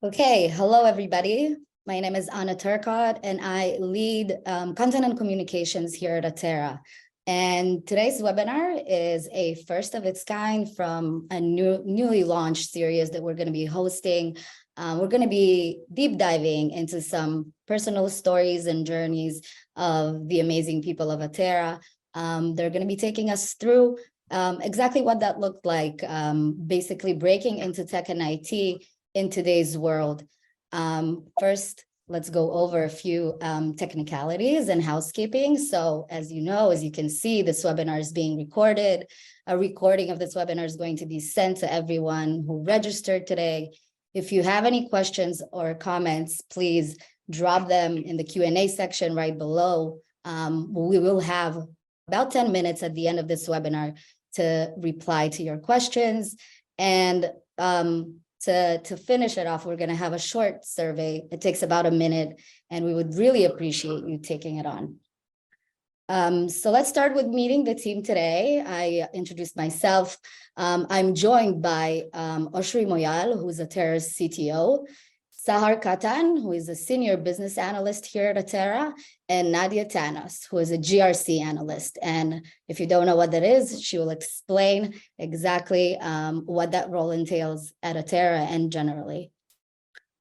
Okay, hello everybody. My name is Anna Turcott and I lead content and communications here at Atera. And today's webinar is a first of its kind from a newly launched series that we're going to be hosting. We're going to be deep diving into some personal stories and journeys of the amazing people of Atera. They're going to be taking us through exactly what that looked like, basically breaking into tech and IT in today's world. First, let's go over a few technicalities and housekeeping. So as you know, as you can see, this webinar is being recorded. A recording of this webinar is going to be sent to everyone who registered today. If you have any questions or comments, please drop them in the Q&A section right below. We will have about 10 minutes at the end of this webinar to reply to your questions. And to finish it off, we're going to have a short survey. It takes about a minute, and we would really appreciate you taking it on. So let's start with meeting the team today. I introduced myself. I'm joined by Oshri Moyal, who's Atera's CTO, Sahar Katan, who is a senior business analyst here at Atera, and Nadia Tanos, who is a GRC analyst. And if you don't know what that is, she will explain exactly what that role entails at Atera and generally.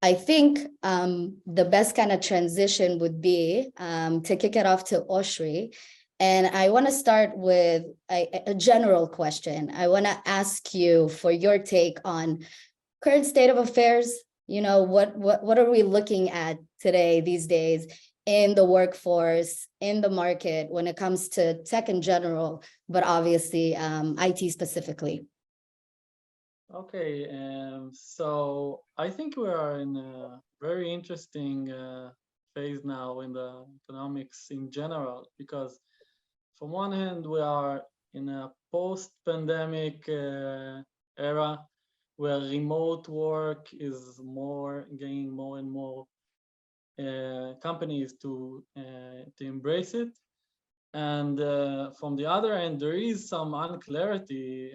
I think the best kind of transition would be to kick it off to Oshri. And I want to start with a general question. I want to ask you for your take on current state of affairs. You know, what are we looking at today, these days, in the workforce, in the market, when it comes to tech in general, but obviously IT specifically? Okay, so I think we are in a very interesting phase now in the economics in general, because from one hand, we are in a post-pandemic era where remote work is gaining more and more companies to embrace it. And from the other end, there is some unclarity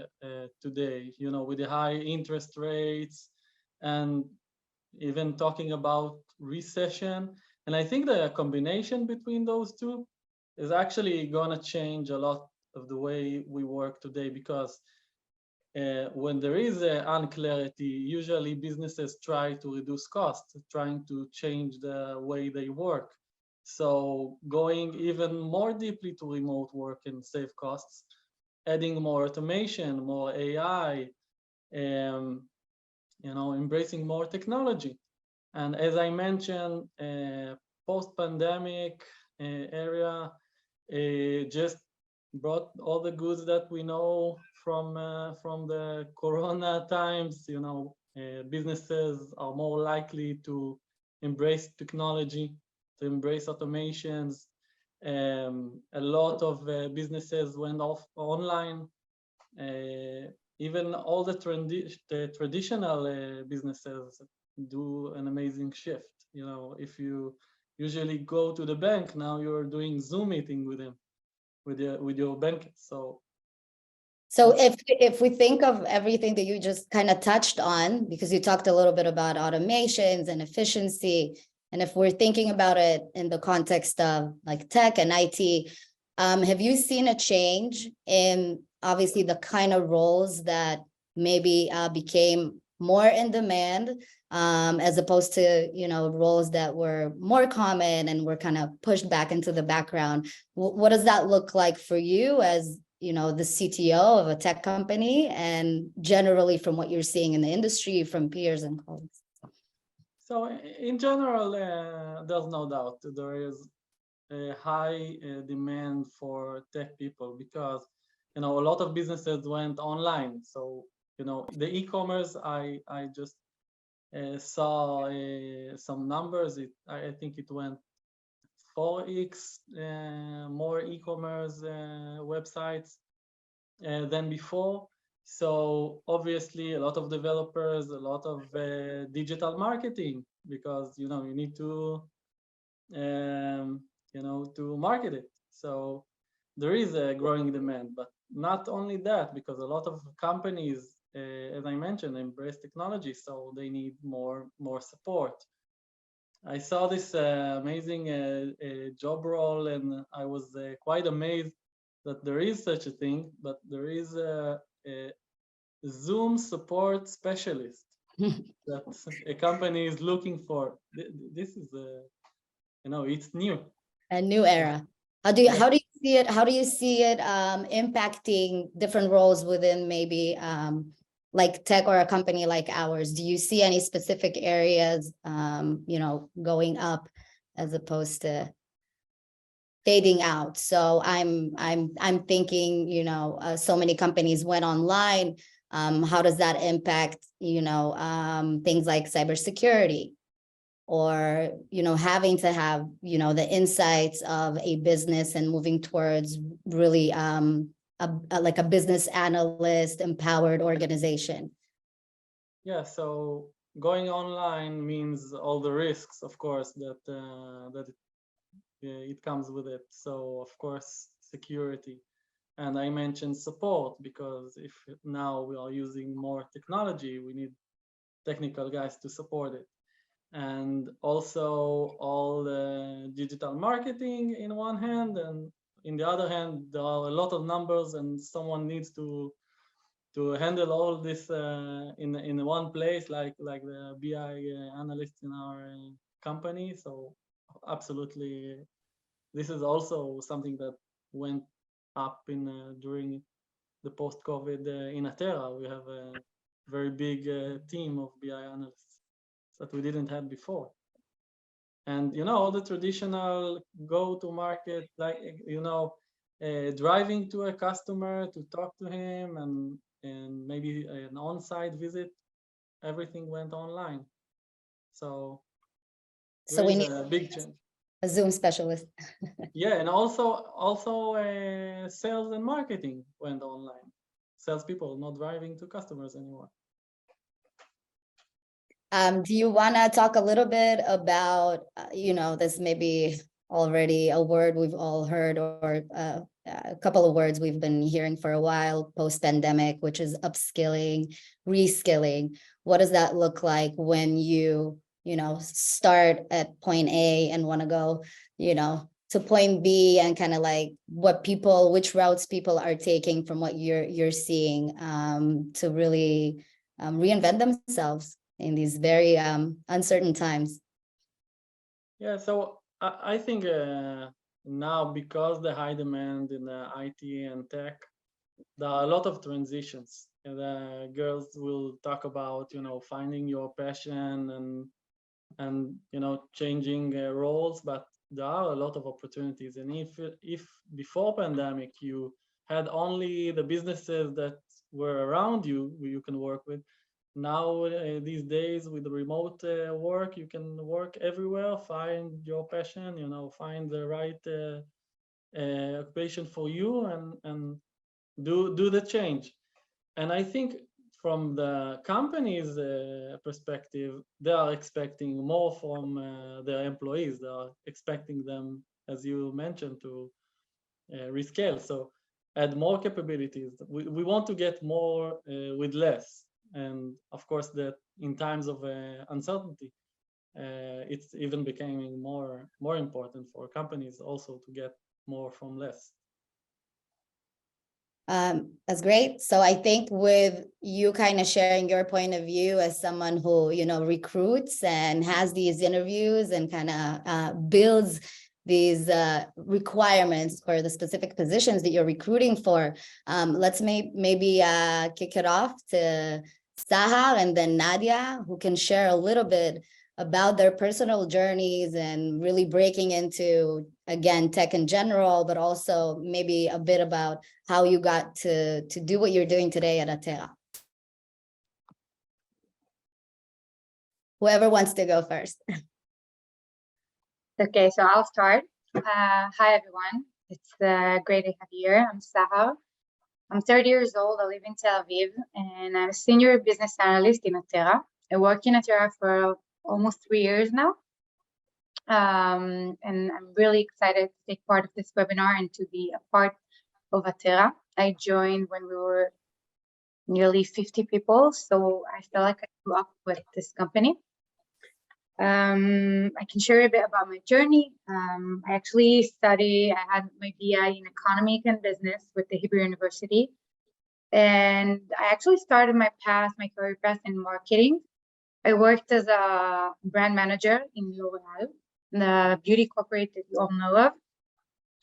today, you know, with the high interest rates and even talking about recession. And I think the combination between those two is actually going to change a lot of the way we work today, because when there is unclarity, usually businesses try to reduce costs, trying to change the way they work. So going even more deeply to remote work and save costs, adding more automation, more AI, embracing more technology. And as I mentioned, post-pandemic area just brought all the goods that we know from the Corona times. You know, businesses are more likely to embrace technology, to embrace automations. A lot of businesses went off online. Even all the traditional businesses do an amazing shift. You know, if you usually go to the bank, now you're doing Zoom meeting with them, with your bank. So if we think of everything that you just kind of touched on, because you talked a little bit about automations and efficiency, and if we're thinking about it in the context of like tech and IT, have you seen a change in obviously the kind of roles that maybe became more in demand, as opposed to, you know, roles that were more common and were kind of pushed back into the background? What does that look like for you as, you know, the CTO of a tech company, and generally from what you're seeing in the industry from peers and colleagues? So in general, there's no doubt there is a high demand for tech people, because, you know, a lot of businesses went online. So, you know, the e-commerce, I just saw some numbers. I think it went 4x more e-commerce websites than before. So obviously a lot of developers, a lot of digital marketing, because, you know, you need to to market it. So there is a growing demand, but not only that, because a lot of companies as I mentioned, embrace technology, so they need more support. I saw this amazing job role, and I was quite amazed that there is such a thing, but there is a Zoom support specialist that a company is looking for. This is it's new. A new era. How do you see it? How do you see it impacting different roles within maybe like tech or a company like ours? Do you see any specific areas going up as opposed to fading out? So I'm thinking, so many companies went online. How does that impact, things like cybersecurity? Or having to have the insights of a business and moving towards really like a business analyst empowered organization. Yeah, so going online means all the risks, of course, that it comes with it. So of course security, and I mentioned support, because if now we are using more technology, we need technical guys to support it. And also all the digital marketing in one hand, and in the other hand, there are a lot of numbers, and someone needs to handle all this in one place, like the BI analyst in our company. So absolutely, this is also something that went up in during the post-COVID in Atera. We have a very big team of BI analysts that we didn't have before. And all the traditional go-to-market, like driving to a customer to talk to him, and maybe an on-site visit, everything went online. So we need a big change. a Zoom specialist. Yeah, and also sales and marketing went online. Salespeople not driving to customers anymore. Do you want to talk a little bit about, this may be already a word we've all heard, or a couple of words we've been hearing for a while post-pandemic, which is upskilling, reskilling. What does that look like when you start at point A and want to go, to point B, and kind of like which routes people are taking from what you're seeing to really reinvent themselves in these very uncertain times? Yeah, so I think now, because the high demand in the IT and tech, there are a lot of transitions. The girls will talk about finding your passion and changing roles, but there are a lot of opportunities. And if before pandemic you had only the businesses that were around you can work with, now these days with the remote work, you can work everywhere, find your passion, find the right occupation for you, and do the change. And I think from the company's perspective, they are expecting more from their employees. They are expecting them, as you mentioned, to rescale. So add more capabilities. We want to get more with less. And of course, that in times of uncertainty, it's even becoming more important for companies also to get more from less. That's great. So I think with you kind of sharing your point of view as someone who, recruits and has these interviews and kind of builds these requirements for the specific positions that you're recruiting for, let's maybe kick it off to Sahar and then Nadia, who can share a little bit about their personal journeys and really breaking into, again, tech in general, but also maybe a bit about how you got to do what you're doing today at Atera. Whoever wants to go first. Okay, so I'll start. Hi, everyone. It's great to have you here. I'm Sahar. I'm 30 years old. I live in Tel Aviv, and I'm a senior business analyst in Atera. I work in Atera for almost 3 years now. And I'm really excited to take part of this webinar and to be a part of Atera. I joined when we were nearly 50 people. So I feel like I grew up with this company. I can share a bit about my journey. I actually I had my BI in economic and business with the Hebrew University. And I actually started my career path in marketing. I worked as a brand manager in L'Oreal, the beauty corporate that you all know of.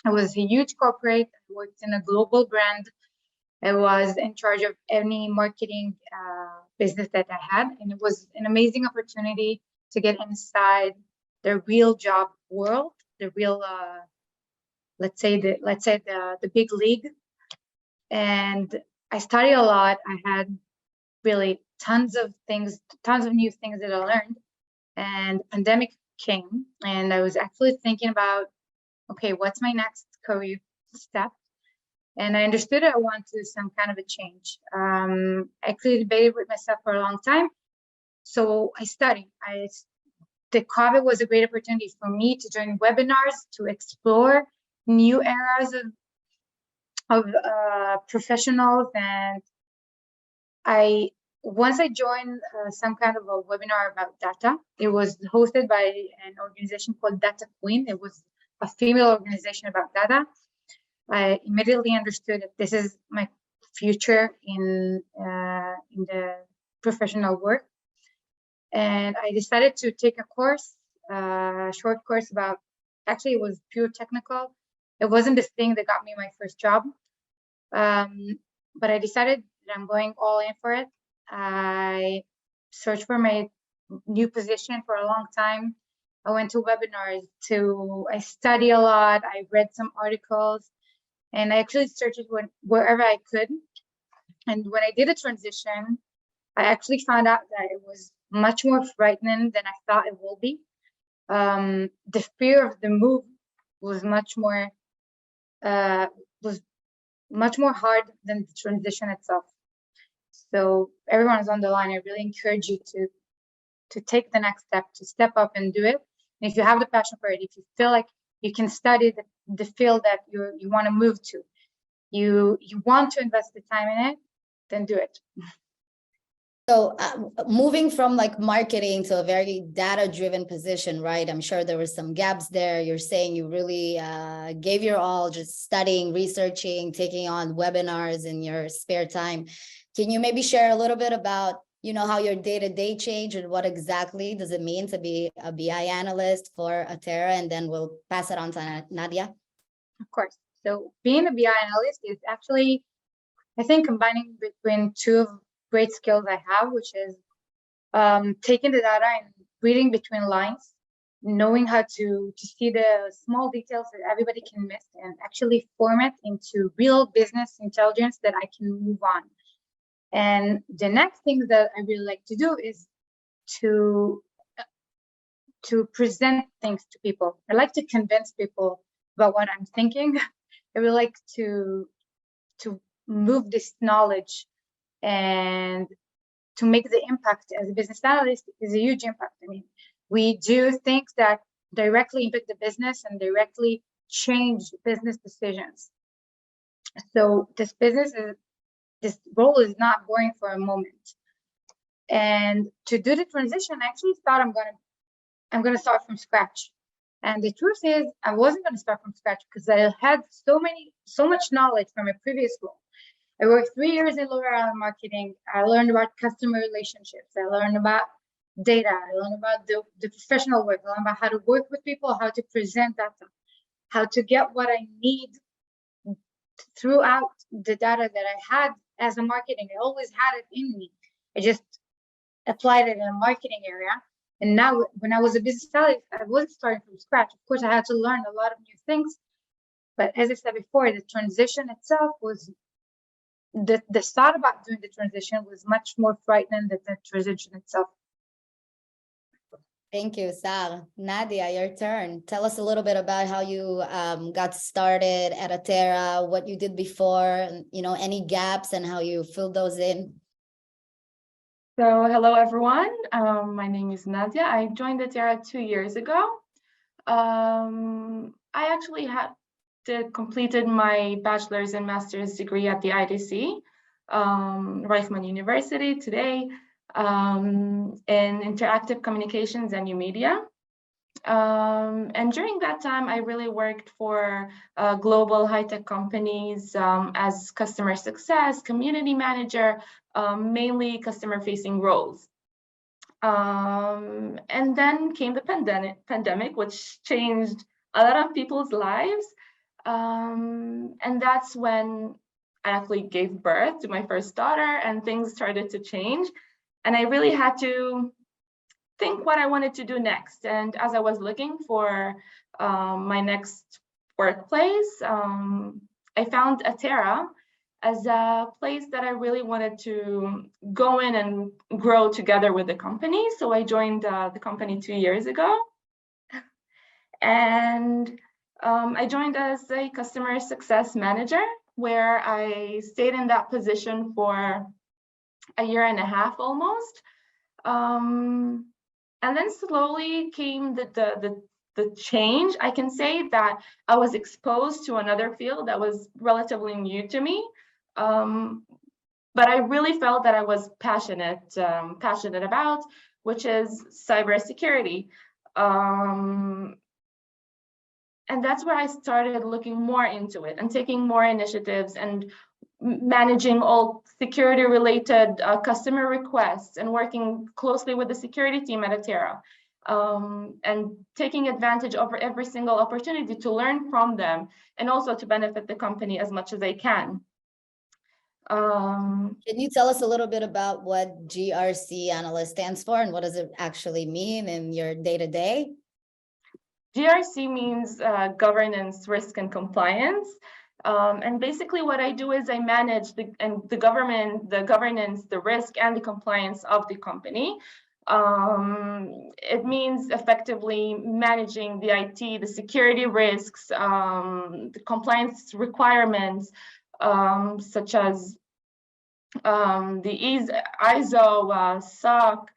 It was a huge corporate. I worked in a global brand. I was in charge of any marketing business that I had, and it was an amazing opportunity to get inside the real job world, the real, let's say the big league. And I studied a lot. I had really tons of new things that I learned. And pandemic came, and I was actually thinking about, okay, what's my next career step? And I understood I want to do some kind of a change. I actually debated with myself for a long time. So I studied. The COVID was a great opportunity for me to join webinars, to explore new areas of professionals. And once I joined some kind of a webinar about data. It was hosted by an organization called Data Queen. It was a female organization about data. I immediately understood that this is my future in the professional work. And I decided to take a course, a short course about, actually it was pure technical. It wasn't this thing that got me my first job. But I decided that I'm going all in for it. I searched for my new position for a long time. I went to webinars, I studied a lot. I read some articles, and I actually searched wherever I could. And when I did a transition, I actually found out that it was much more frightening than I thought it will be. The fear of the move was much more hard than the transition itself. So everyone is on the line. I really encourage you to take the next step, to step up and do it. And if you have the passion for it, if you feel like you can study the field that you want to move to, you want to invest the time in it, then do it. So moving from like marketing to a very data-driven position, right? I'm sure there were some gaps there. You're saying you really gave your all, just studying, researching, taking on webinars in your spare time. Can you maybe share a little bit about, how your day-to-day changed and what exactly does it mean to be a BI analyst for Atera? And then we'll pass it on to Nadia. Of course. So being a BI analyst is actually, I think, combining between two great skills I have, which is taking the data and reading between lines, knowing how to see the small details that everybody can miss and actually form it into real business intelligence that I can move on. And the next thing that I really like to do is to present things to people. I like to convince people about what I'm thinking. I really like to move this knowledge, and to make the impact as a business analyst is a huge impact. I mean, we do things that directly impact the business and directly change business decisions. So this role is not boring for a moment. And to do the transition, I actually thought I'm gonna start from scratch. And the truth is, I wasn't gonna start from scratch because I had so much knowledge from a previous role. I worked 3 years in L'Oreal marketing. I learned about customer relationships. I learned about data. I learned about the professional work. I learned about how to work with people, how to present data, how to get what I need throughout the data that I had as a marketing. I always had it in me. I just applied it in a marketing area. And now when I was a business analyst, I wasn't starting from scratch. Of course, I had to learn a lot of new things. But as I said before, the transition itself was, the thought about doing the transition was much more frightening than the transition itself. Thank you, Sal. Nadia, your turn. Tell us a little bit about how you got started at Atera, what you did before, any gaps and how you filled those in. So hello, everyone. My name is Nadia. I joined Atera 2 years ago. I actually completed my bachelor's and master's degree at the IDC. Reichman University today, in interactive communications and new media. And during that time, I really worked for global high-tech companies as customer success, community manager, mainly customer-facing roles. And then came the pandemic, which changed a lot of people's lives. And that's when I actually gave birth to my first daughter, and things started to change. And I really had to think what I wanted to do next. And as I was looking for my next workplace, I found Atera as a place that I really wanted to go in and grow together with the company. So I joined the company 2 years ago. And I joined as a customer success manager, where I stayed in that position for a year and a half almost. And then slowly came the change. I can say that I was exposed to another field that was relatively new to me. But I really felt that I was passionate about, which is cybersecurity. And that's where I started looking more into it and taking more initiatives and managing all security related customer requests and working closely with the security team at Atera, and taking advantage of every single opportunity to learn from them and also to benefit the company as much as I can. Can you tell us a little bit about what GRC analyst stands for and what does it actually mean in your day-to-day? GRC means governance, risk, and compliance. And basically what I do is I manage the governance, the risk, and the compliance of the company. It means effectively managing the IT, the security risks, the compliance requirements, such as the ISO, SOC.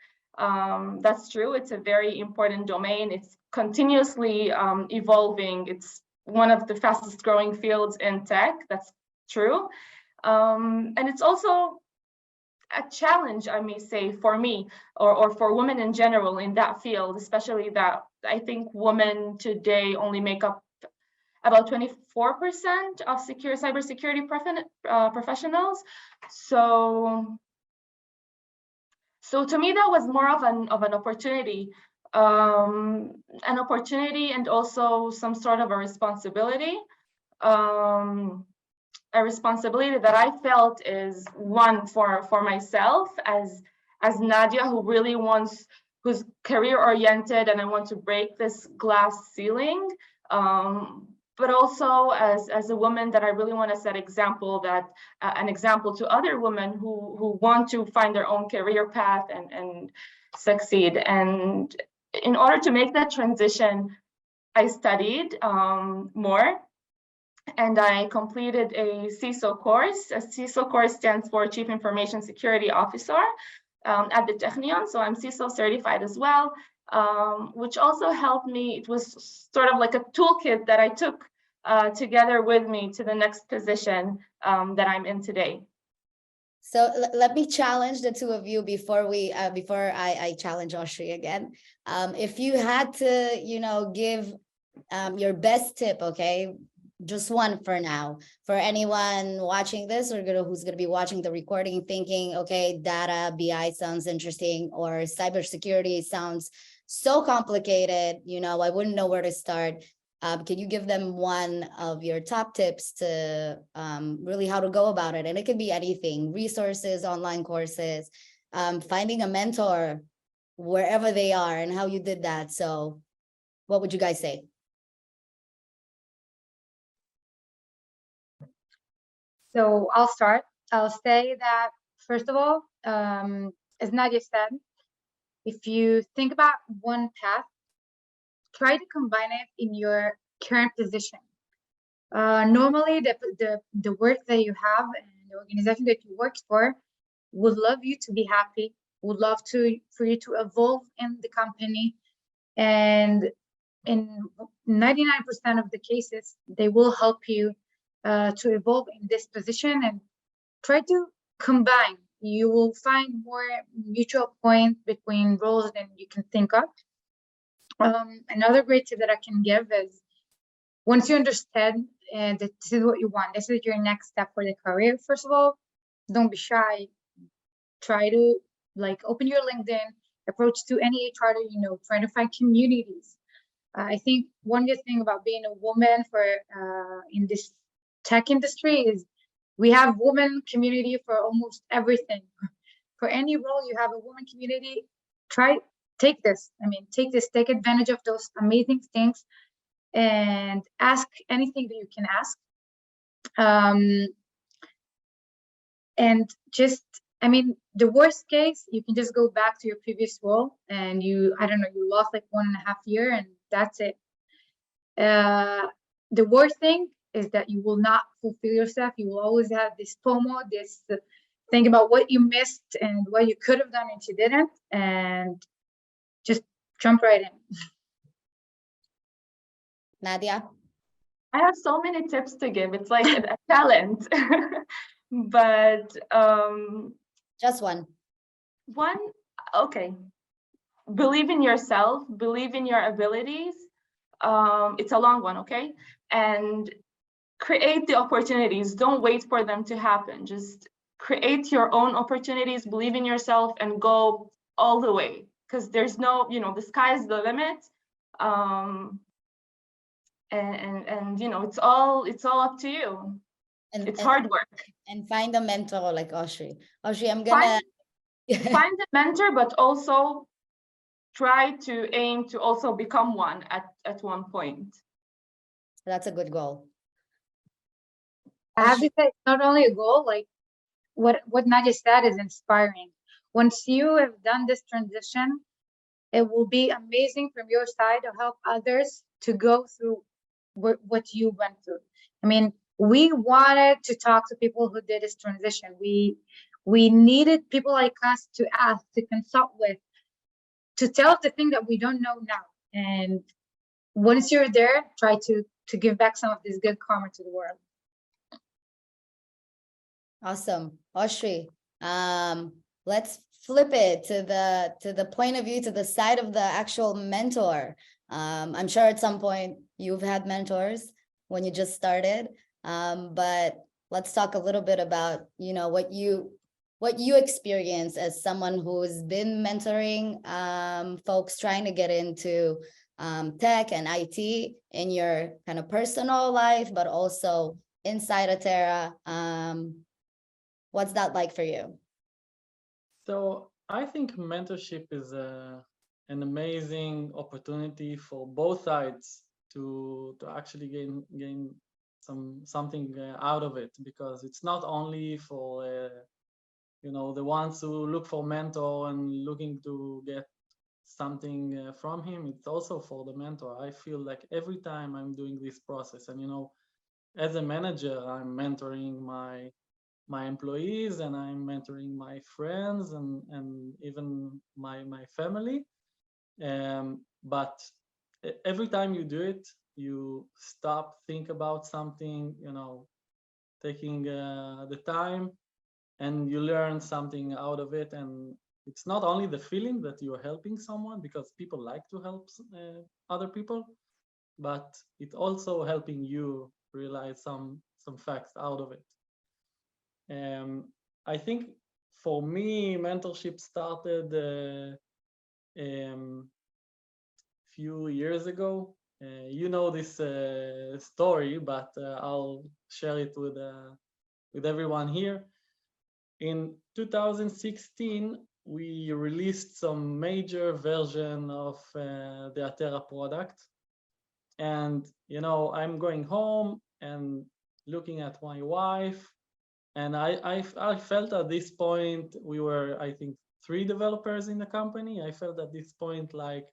That's true. It's a very important domain. It's continuously evolving. It's one of the fastest growing fields in tech. That's true. And it's also a challenge, I may say, for me or for women in general in that field, especially that I think women today only make up about 24% of cybersecurity professionals. So to me, that was more of an opportunity. An opportunity and also some sort of a responsibility. A responsibility that I felt is one for myself as Nadia, who's career oriented, and I want to break this glass ceiling. But also as a woman that I really want to set an example to other women who want to find their own career path and succeed. And in order to make that transition, I studied more, and I completed a CISO course. A CISO course stands for Chief Information Security Officer at the Technion. So I'm CISO certified as well, which also helped me. It was sort of like a toolkit that I took together with me to the next position that I'm in today. So let me challenge the two of you before I challenge Oshri again. If you had to, give your best tip, okay, just one for now, for anyone watching this or who's gonna be watching the recording, thinking, okay, data, BI sounds interesting, or cybersecurity sounds so complicated, I wouldn't know where to start. Can you give them one of your top tips to really how to go about it? And it could be anything: resources, online courses, finding a mentor wherever they are, and how you did that. So what would you guys say? So I'll start. I'll say that, first of all, as Nadia said, if you think about one path, try to combine it in your current position. Normally, the work that you have and the organization that you work for would love you to be happy, would love for you to evolve in the company, and in 99% of the cases, they will help you to evolve in this position and try to combine. You will find more mutual point between roles than you can think of. Another great tip that I can give is, once you understand that this is what you want, this is your next step for the career, first of all, don't be shy. Try to open your LinkedIn, approach to any HR that you know, try to find communities. I think one good thing about being a woman in this tech industry is we have women community for almost everything. For any role, you have a woman community. Take this. Take advantage of those amazing things and ask anything that you can ask. And just, the worst case, you can just go back to your previous role and you lost 1.5 years and that's it. The worst thing is that you will not fulfill yourself. You will always have this FOMO, this think about what you missed and what you could have done and you didn't, and just jump right in. Nadia? I have so many tips to give. It's like a talent. But just one. Okay. Believe in yourself, believe in your abilities. It's a long one, okay? And create the opportunities. Don't wait for them to happen. Just create your own opportunities, believe in yourself, and go all the way. Because there's no, the sky's the limit. And it's all up to you. It's hard work. And find a mentor like Oshri. Oshri, I'm gonna find a mentor, but also try to aim to also become one at one point. That's a good goal. I have to say, it's not only a goal, what Nadia said is inspiring. Once you have done this transition, it will be amazing from your side to help others to go through what you went through. We wanted to talk to people who did this transition. We needed people like us to ask, to consult with, to tell us the thing that we don't know now. And once you're there, try to give back some of this good karma to the world. Awesome. Oshri, let's flip it to the point of view, to the side of the actual mentor. I'm sure at some point you've had mentors when you just started, but let's talk a little bit about what you experience as someone who's been mentoring folks trying to get into tech and IT in your kind of personal life, but also inside Atera. What's that like for you? So I think mentorship is an amazing opportunity for both sides to actually gain something out of it, because it's not only for the ones who look for mentor and looking to get something from him. It's also for the mentor. I feel like every time I'm doing this process, and as a manager, I'm mentoring my employees and I'm mentoring my friends and even my family. But every time you do it, you stop, think about something, taking the time, and you learn something out of it. And it's not only the feeling that you're helping someone, because people like to help other people, but it's also helping you realize some facts out of it. I think for me, mentorship started few years ago. This story, but I'll share it with everyone here. In 2016, we released some major version of the Atera product. And, I'm going home and looking at my wife, and I felt at this point, we were, I think, 3 developers in the company. I felt at this point like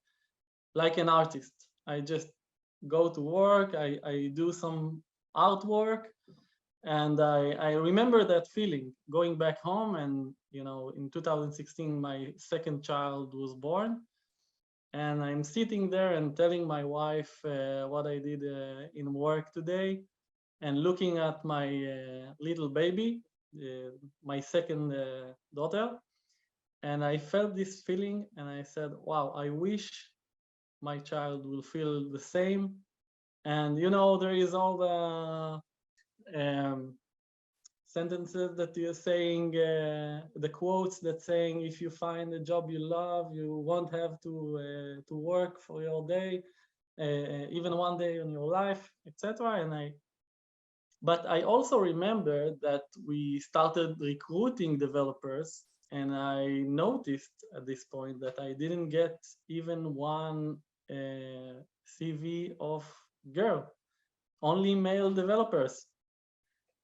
an artist. I just go to work, I do some artwork, and I remember that feeling going back home. And in 2016 my second child was born, and I'm sitting there and telling my wife what I did in work today, and looking at my little baby, my second daughter. And I felt this feeling and I said, wow, I wish my child will feel the same. And, you know, there is all the sentences that you're saying, the quotes that saying, if you find a job you love, you won't have to work for your day, even one day in your life, etc. But I also remember that we started recruiting developers, and I noticed at this point that I didn't get even one CV of girl, only male developers.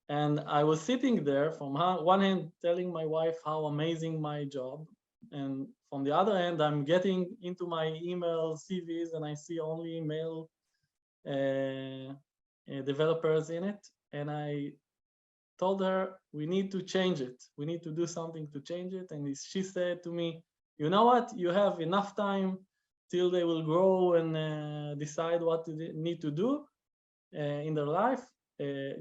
And I was sitting there from one hand telling my wife how amazing my job, and from the other hand, I'm getting into my email CVs and I see only male developers in it. And I told her, we need to change it. We need to do something to change it. And she said to me, you know what? You have enough time till they will grow and decide what they need to do in their life.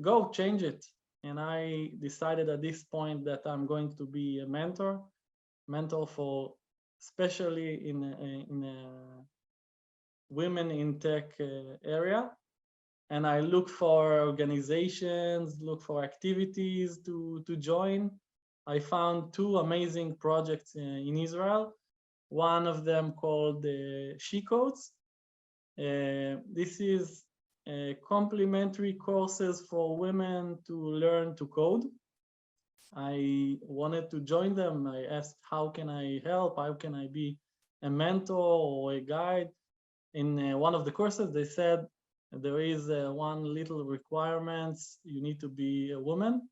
Go change it. And I decided at this point that I'm going to be a mentor for especially in women in tech area. And I look for organizations, look for activities to join. I found two amazing projects in Israel. One of them called shecodes. This is complementary courses for women to learn to code. I wanted to join them. I asked, how can I help? How can I be a mentor or a guide? In one of the courses, they said, there is one little requirements, you need to be a woman.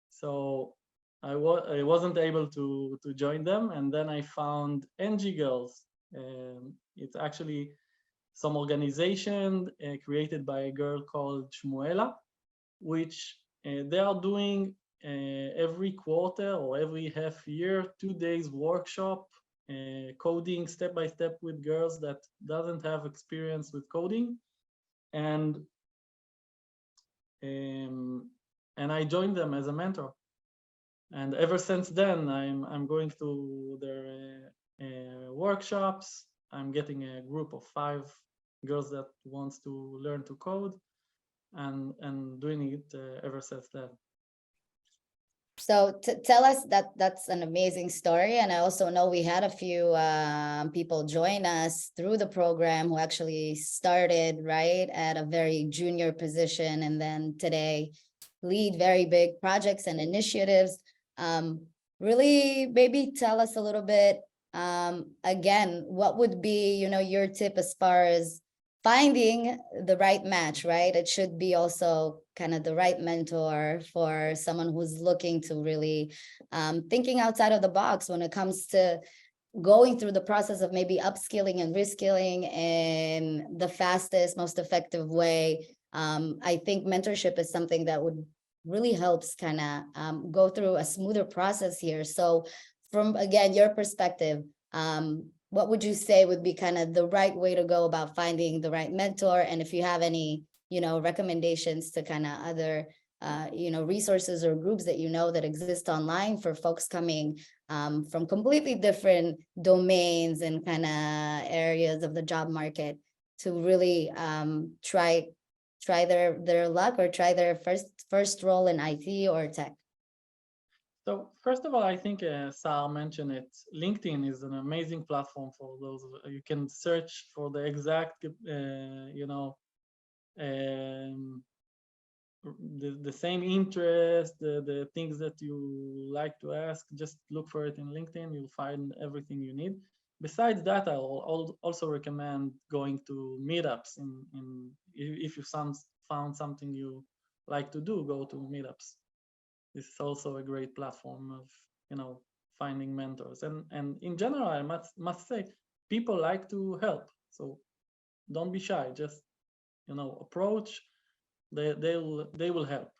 So I wasn't able to join them. And then I found NG Girls. It's actually some organization created by a girl called Shmuela, which they are doing every quarter or every half year, 2 days workshop, coding step-by-step with girls that doesn't have experience with coding. And I joined them as a mentor. And ever since then, I'm going to their workshops. I'm getting a group of 5 girls that wants to learn to code, and doing it ever since then. So tell us that's an amazing story. And I also know we had a few people join us through the program who actually started right at a very junior position, and then today lead very big projects and initiatives. Really, maybe tell us a little bit, again, what would be, your tip as far as finding the right match, right? It should be also kind of the right mentor for someone who's looking to really thinking outside of the box when it comes to going through the process of maybe upskilling and reskilling in the fastest, most effective way. I think mentorship is something that would really helps kind of go through a smoother process here. So from, again, your perspective, what would you say would be kind of the right way to go about finding the right mentor? And if you have any, recommendations to kind of other, resources or groups that that exist online for folks coming from completely different domains and kind of areas of the job market to really try their luck or try their first role in IT or tech. So first of all, I think Sar mentioned it. LinkedIn is an amazing platform for those. You can search for the exact, the same interest, the things that you like to ask. Just look for it in LinkedIn. You'll find everything you need. Besides that, I'll also recommend going to meetups. If you found something you like to do, go to meetups. This is also a great platform of, finding mentors. And in general, I must say, people like to help. So don't be shy. Just, approach. They will help.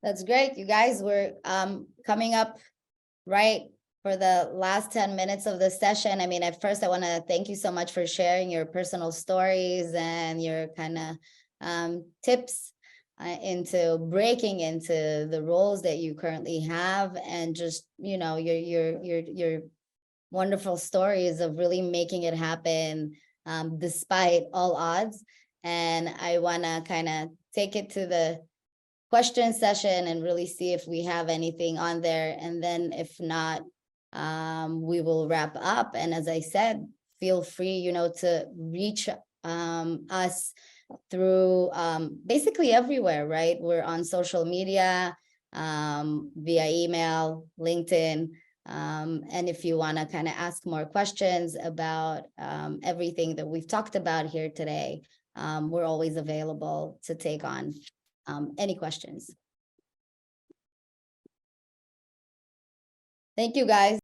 That's great, you guys. We're coming up right for the last 10 minutes of the session. I mean, at first, I want to thank you so much for sharing your personal stories and your kind of tips into breaking into the roles that you currently have, and just, you know, your wonderful stories of really making it happen despite all odds. And I want to kind of take it to the question session and really see if we have anything on there. And then if not, we will wrap up. And as I said, feel free, you know, to reach us through basically everywhere, right? We're on social media, via email, LinkedIn. And if you want to kind of ask more questions about everything that we've talked about here today, we're always available to take on any questions. Thank you, guys.